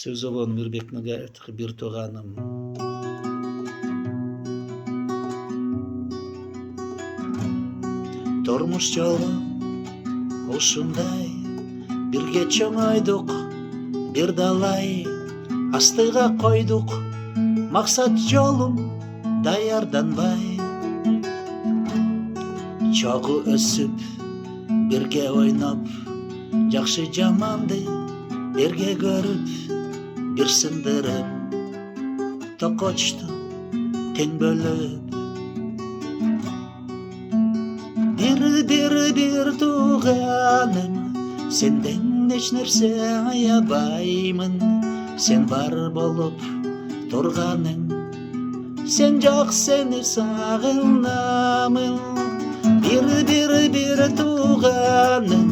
Сөзовон Мирбекнеге bir toğanım. Turmuş жолу ушундай, бирге чоңойдук, бир далай астыга койдук, максат жолум даярданбай. Чогуу өсүп, бирге ойноп, жакшы жаманды бирге көрүп, бир сындырып, токочту тең бөлүп. Bir tuğanım, senden hiç nerse ayabаймын. Sen бар болып тұрғаның, sen жоқ, seni сағынамын. Bir tuğanım,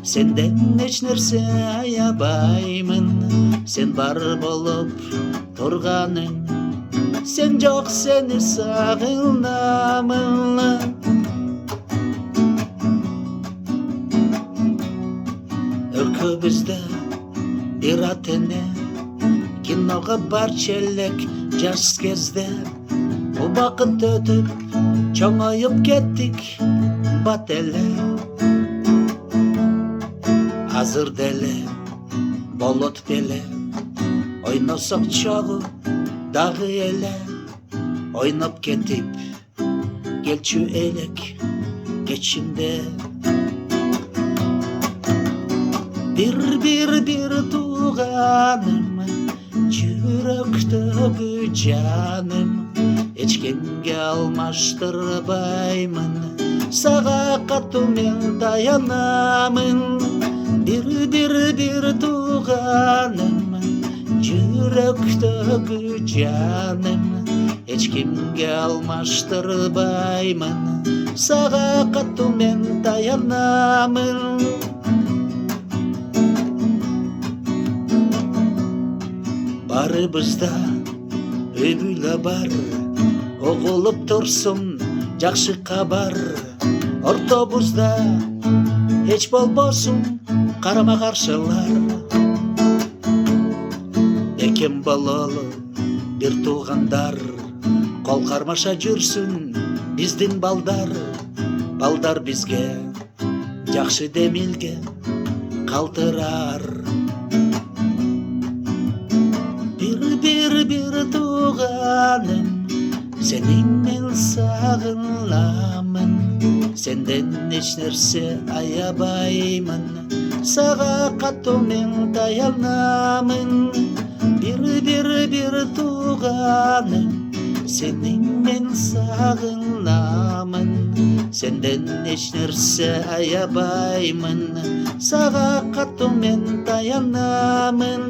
senden hiç nerse ayabаймын. Sen бар болып тұрғаның, sen жоқ, seni сағынамын. Өлкөбүздө бир ата-эне киного барчу элек жаш кезде. Убакыт өтүп чоңоюп кеттик бат эле. Азыр деле болот беле, ойносок чогуу дагы эле. Ойноп кетип келчү элек кечинде. Bir tuğanım, жүрөктөгү жаным, эч кимге алмаштырбаймын. Сага катуу мен таянамын. Bir туğаным, жүрөктөгү жаным, эч кимге алмаштырбаймын. Сага катуу мен таянамын. Барыбызда үй бүлө бар, оголуп турсун жакшы кабар. Ортобузда эч болбосун карама каршылар. Экем бололу бир туугандар, кол кармаша жүрсүн биздин балдар. Балдар бизге жакшы демилге калтырар. Bir tuğanım, senin men sağınlamın. Senden hiç nerse ayabаймын. Sağa katуу men dayanamın. Bir tuğanım, senin men sağınlamın. Senden hiç nerse ayabаймын. Sağa katуу men dayanamın.